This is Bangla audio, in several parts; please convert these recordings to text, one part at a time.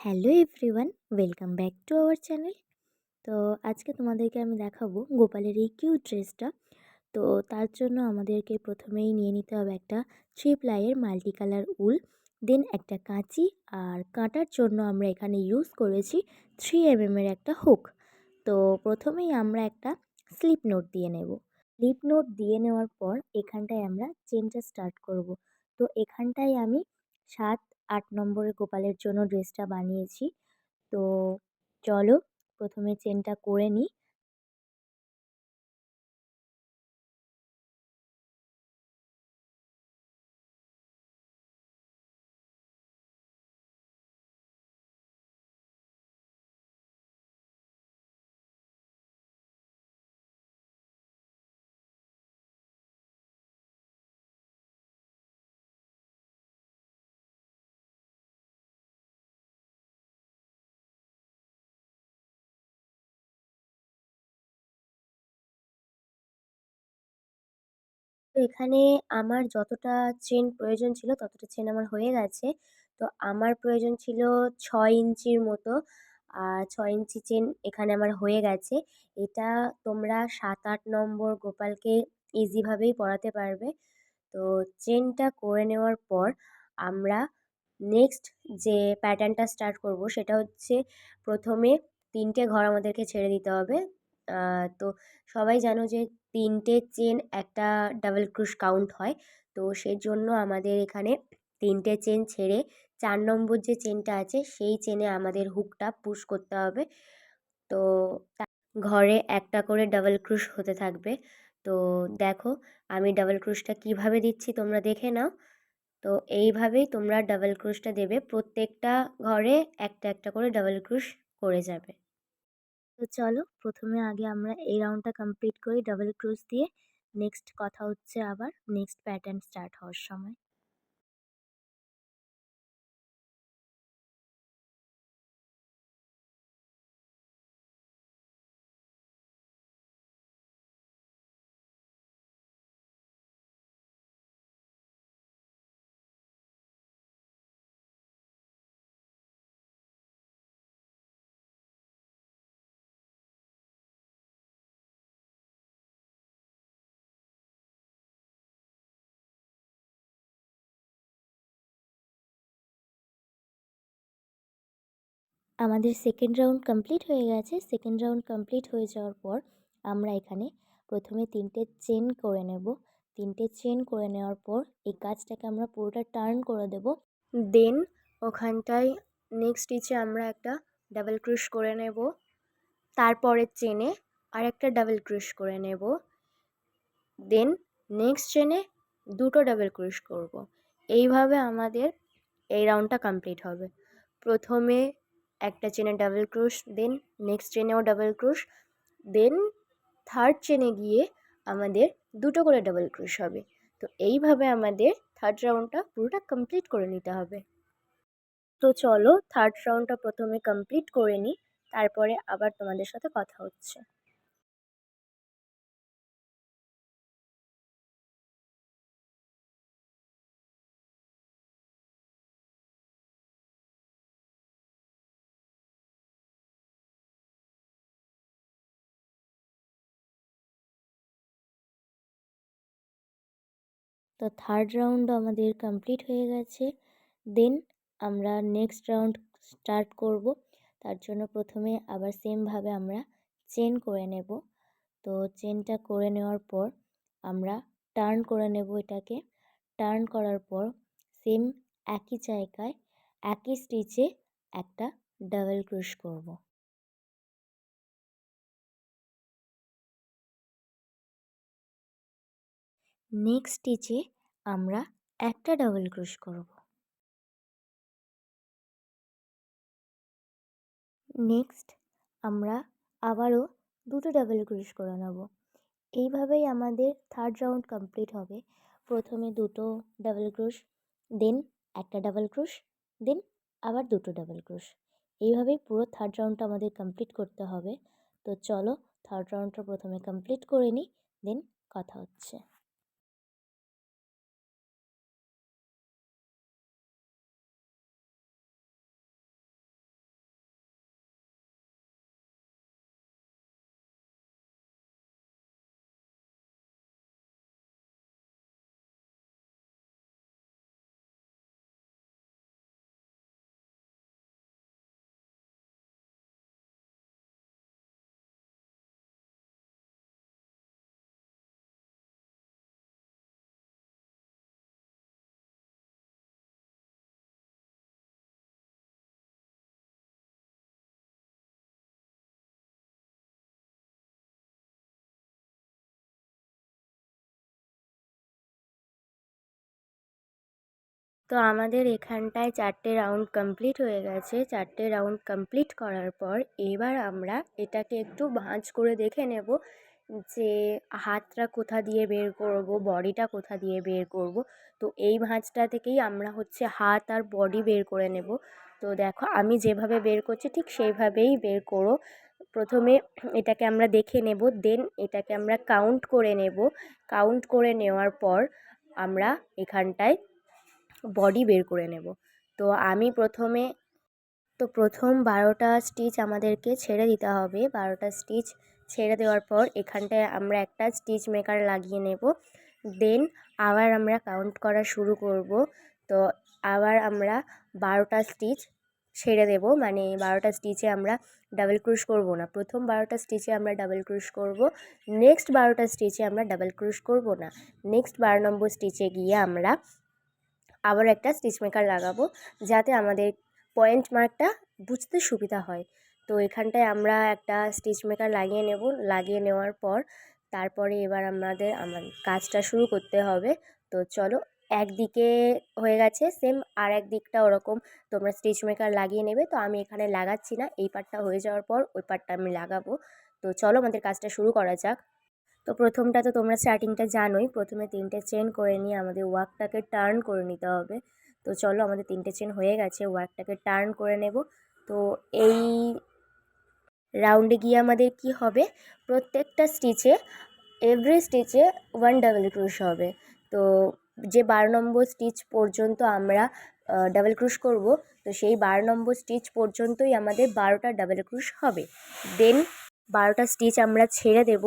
Hello everyone, welcome back to our channel. তো আজকে তোমাদেরকে আমি দেখাবো গোপালের এই কিউট ড্রেসটা। তো তার জন্য আমাদেরকে প্রথমেই নিয়ে নিতে হবে একটা 3 প্লাইয়ের মাল্টি কালার উল, দেন একটা কাঁচি, আর কাটার জন্য আমরা এখানে ইউজ করেছি 3 mm এর একটা হুক। তো প্রথমেই আমরা একটা স্লিপ নোট দিয়ে নেব। স্লিপ নোট দিয়ে নেওয়ার পর এখানটায় আমরা চেনটা স্টার্ট করব। তো এখানটায় আমি 7-8 নম্বরের গোপালের জন্য ড্রেসটা বানিয়েছি। তো চলো প্রথমে চেনটা করে নিই। তো এখানে আমার যতটা চেন প্রয়োজন ছিল ততটা চেন আমার হয়ে গেছে। তো আমার প্রয়োজন ছিল ৬ ইঞ্চির মতো। আর ৬ ইঞ্চি চেন এখানে আমার হয়ে গেছে। এটা তোমরা ৭-৮ নম্বর গোপালকে ইজিভাবেই পরাতে পারবে। তো চেনটা করে নেওয়ার পর আমরা নেক্সট যে প্যাটার্নটা স্টার্ট করব সেটা হচ্ছে, প্রথমে ৩টে ঘর আমাদেরকে ছেড়ে দিতে হবে। তো সবাই জানো যে ৩টে চেন একটা ডাবল ক্রুশ কাউন্ট হয়। তো সেজন্য আমাদের এখানে ৩টে চেন ছেড়ে ৪ নম্বর যে চেনটা আছে সেই চেনে আমাদের হুকটা পুশ করতে হবে। তো ঘরে একটা করে ডাবল ক্রুশ হতে থাকবে। তো দেখো আমি ডাবল ক্রুশটা কিভাবে দিচ্ছি তোমরা দেখে নাও। তো এইভাবেই তোমরা ডাবল ক্রুশটা দেবে, প্রত্যেকটা ঘরে একটা একটা করে ডাবল ক্রুশ করে যাবে। তো চলো প্রথমে আগে আমরা এই রাউন্ডটা কমপ্লিট করি ডাবল ক্রুশ দিয়ে। নেক্সট কথা হচ্ছে আবার নেক্সট প্যাটার্ন স্টার্ট হওয়ার সময়। আমাদের সেকেন্ড রাউন্ড কমপ্লিট হয়ে গেছে। সেকেন্ড রাউন্ড কমপ্লিট হয়ে যাওয়ার পর আমরা এখানে প্রথমে 3টে চেন করে নেব। 3টে চেন করে নেওয়ার পর এই কাজটাকে আমরা পুরোটা টার্ন করে দেব। দেন ওখানটায় নেক্সট স্টিচে আমরা একটা ডাবল ক্রুশ করে নেব। তারপরের চেনে আরেকটা ডাবল ক্রুশ করে নেব। দেন নেক্সট চেনে দুটো ডাবল ক্রুশ করব। এইভাবে আমাদের এই রাউন্ডটা কমপ্লিট হবে। প্রথমে একটা চেনে ডাবল ক্রুশ, দেন নেক্সট চেনেও ডাবল ক্রুশ, দেন থার্ড চেনে গিয়ে আমাদের দুটো করে ডাবল ক্রুশ হবে। তো এইভাবে আমাদের থার্ড রাউন্ডটা পুরোটা কমপ্লিট করে নিতে হবে। তো চলো থার্ড রাউন্ডটা প্রথমে কমপ্লিট করে নিই, তারপরে আবার তোমাদের সাথে কথা হচ্ছে। তো থার্ড রাউন্ড আমাদের কমপ্লিট হয়ে গেছে। দেন আমরা নেক্সট রাউন্ড স্টার্ট করব। তার জন্য প্রথমে আবার সেমভাবে আমরা চেন করে নেব। তো চেনটা করে নেওয়ার পর আমরা টার্ন করে নেব এটাকে। টার্ন করার পর সেম একই জায়গায় একই স্টিচে একটা ডাবল ক্রুশ করব। নেক্সট স্টিচে আমরা একটা ডাবল ক্রুশ করব। নেক্সট আমরা আবারও দুটো ডাবল ক্রুশ করে নেব। এইভাবেই আমাদের থার্ড রাউন্ড কমপ্লিট হবে। প্রথমে দুটো ডাবল ক্রুশ, দেন একটা ডাবল ক্রুশ, দেন আবার দুটো ডাবল ক্রুশ। এইভাবেই পুরো থার্ড রাউন্ডটা আমাদের কমপ্লিট করতে হবে। তো চলো থার্ড রাউন্ডটা প্রথমে কমপ্লিট করে নিই, দেন কথা হচ্ছে। তো আমাদের এখানটায় 4টে রাউন্ড কমপ্লিট হয়ে গেছে। 4টে রাউন্ড কমপ্লিট করার পর এবার আমরা এটাকে একটু ভাঁজ করে দেখে নেব যে হাতটা কোথা দিয়ে বের করব, বডিটা কোথা দিয়ে বের করব। তো এই ভাঁজটা থেকেই আমরা হচ্ছে হাত আর বডি বের করে নেব। তো দেখো আমি যেভাবে বের করছি ঠিক সেইভাবেই বের করো। প্রথমে এটাকে আমরা দেখে নেব, দেন এটাকে আমরা কাউন্ট করে নেব। কাউন্ট করে নেওয়ার পর আমরা এখানটায় বডি বের করে নেব। তো আমি প্রথম 12টা স্টিচ আমাদেরকে ছেড়ে দিতে হবে। 12টা স্টিচ ছেড়ে দেওয়ার পর এখানটায় আমরা একটা স্টিচ মেকার লাগিয়ে নেব। দেন আবার আমরা কাউন্ট করা শুরু করব। তো আবার আমরা 12টা স্টিচ ছেড়ে দেব, মানে 12টা স্টিচে আমরা ডাবল ক্রোশ করব না। প্রথম 12টা স্টিচে আমরা ডাবল ক্রোশ করব, নেক্সট 12টা স্টিচে আমরা ডাবল ক্রোশ করব না। নেক্সট 12 নম্বর স্টিচে গিয়ে আমরা আবার একটা স্টিচ মেকার লাগাবো, যাতে আমাদের পয়েন্ট মার্কটা বুঝতে সুবিধা হয়। তো এখানটায় আমরা একটা স্টিচ মেকার লাগিয়ে নেব। লাগিয়ে নেওয়ার পর তারপরে এবার আমার কাজটা শুরু করতে হবে। তো চলো, একদিকে হয়ে গেছে সেম, আর এক দিকটা ওরকম তোমরা স্টিচ মেকার লাগিয়ে নেবে। তো আমি এখানে লাগাচ্ছি না, এই পার্টটা হয়ে যাওয়ার পর ওই পার্টটা আমি লাগাবো। তো চলো আমাদের কাজটা শুরু করা যাক। তো প্রথমটা তো তোমরা স্টার্টিংটা জানোই, প্রথমে 3টে চেন করে নিয়ে আমাদের ওয়ার্কটাকে টার্ন করে নিতে হবে। তো চলো, আমাদের 3টে চেন হয়ে গেছে, ওয়ার্কটাকে টার্ন করে নেব। তো এই রাউন্ডে গিয়ে আমাদের কি হবে, প্রত্যেকটা স্টিচে এভরি স্টিচে 1 ডাবল ক্রোশ হবে। তো যে 12 নম্বর স্টিচ পর্যন্ত আমরা ডাবল ক্রোশ করব, তো সেই 12 নম্বর স্টিচ পর্যন্তই আমাদের 12টা ডাবল ক্রোশ হবে। দেন 12টা স্টিচ আমরা ছেড়ে দেব।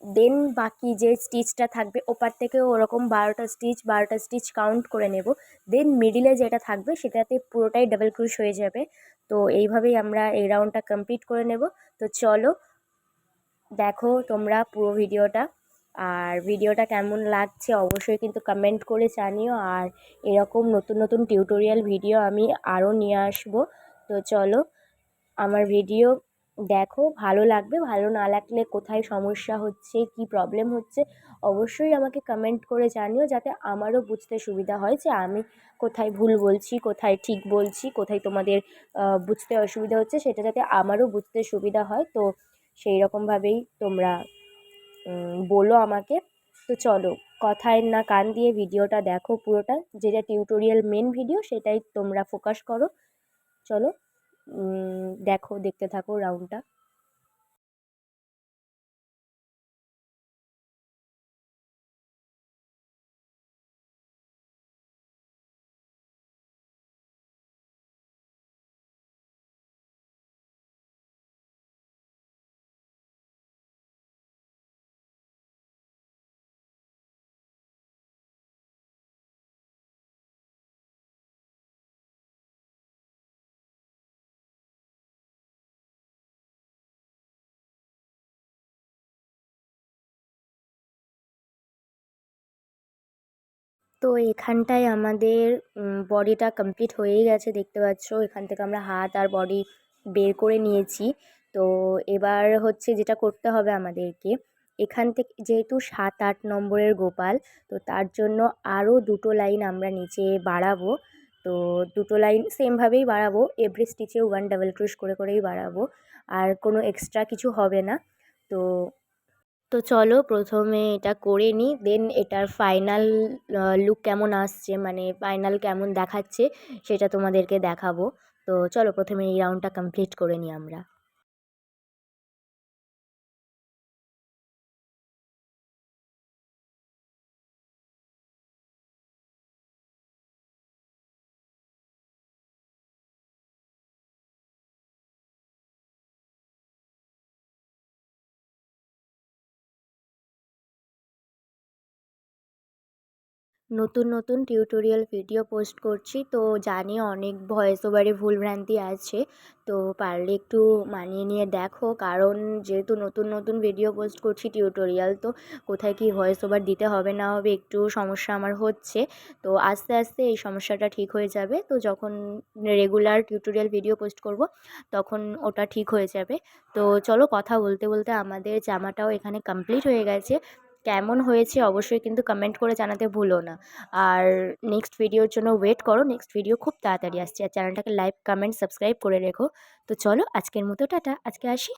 দেন বাকি যে স্টিচটা থাকবে ওপার থেকেও ওরকম 12টা স্টিচ কাউন্ট করে নেব। দেন মিডিলে যেটা থাকবে সেটাতে পুরোটাই ডাবল ক্রোশ হয়ে যাবে। তো এইভাবেই আমরা এই রাউন্ডটা কমপ্লিট করে নেব। তো চলো দেখো তোমরা পুরো ভিডিওটা, আর ভিডিওটা কেমন লাগছে অবশ্যই কিন্তু কমেন্ট করে জানিও। আর এরকম নতুন নতুন টিউটোরিয়াল ভিডিও আমি আরও নিয়ে আসবো। তো চলো আমার ভিডিও দেখো, ভালো লাগবে। ভালো না লাগলে কোথায় সমস্যা হচ্ছে, কি প্রবলেম হচ্ছে অবশ্যই আমাকে কমেন্ট করে জানিও, যাতে আমারও বুঝতে সুবিধা হয় যে আমি কোথায় ভুল বলছি, কোথায় ঠিক বলছি, কোথায় তোমাদের বুঝতে অসুবিধা হচ্ছে, সেটা যাতে আমারও বুঝতে সুবিধা হয়। তো সেই রকমভাবেই তোমরা বলো আমাকে। তো চলো, কথায় না কান দিয়ে ভিডিওটা দেখো পুরোটা, যেটা টিউটোরিয়াল মেন ভিডিও সেটাই তোমরা ফোকাস করো। চলো দেখো, দেখতে থাকো রাউন্ডটা। তো এখানটায় আমাদের বডিটা কমপ্লিট হয়েই গেছে, দেখতে পাচ্ছ। এখান থেকে আমরা হাত আর বডি বের করে নিয়েছি। তো এবার হচ্ছে যেটা করতে হবে আমাদেরকে, এখান থেকে যেহেতু 7-8 নম্বরের গোপাল, তো তার জন্য আরও 2টো লাইন আমরা নিচে বাড়াবো। তো 2টো লাইন সেমভাবেই বাড়াবো, এভরি স্টিচেও 1 ডাবল ক্রোশ করে করেই বাড়াবো, আর কোনো এক্সট্রা কিছু হবে না। তো চলো প্রথমে এটা করে নিই, দেন এটার ফাইনাল লুক কেমন আসছে, মানে ফাইনাল কেমন দেখাচ্ছে সেটা তোমাদেরকে দেখাবো। তো চলো প্রথমে এই রাউন্ডটা কমপ্লিট করে নিই আমরা। নতুন নতুন টিউটোরিয়াল ভিডিও পোস্ট করছি, তো জানি অনেক ভয়েস ওভারে ভুলভ্রান্তি আছে। তো পারলে একটু মানিয়ে নিয়ে দেখো, কারণ যেহেতু নতুন নতুন ভিডিও পোস্ট করছি টিউটোরিয়াল, তো কোথায় কি ভয়েস ওভার দিতে হবে না হবে একটু সমস্যা আমার হচ্ছে। তো আস্তে আস্তে এই সমস্যাটা ঠিক হয়ে যাবে। তো যখন রেগুলার টিউটোরিয়াল ভিডিও পোস্ট করব তখন ওটা ঠিক হয়ে যাবে। তো চলো কথা বলতে বলতে আমাদের জামাটাও এখানে কমপ্লিট হয়ে গেছে। কেমন হয়েছে অবশ্যই কিন্তু কমেন্ট করে জানাতে ভুলো না। আর নেক্সট ভিডিওর জন্য ওয়েট করো। নেক্সট ভিডিও খুব তাড়াতাড়ি আসছে। আর চ্যানেলটাকে লাইক, কমেন্ট, সাবস্ক্রাইব করে রেখো। তো চলো আজকের মতো টাটা। আজকে আসি।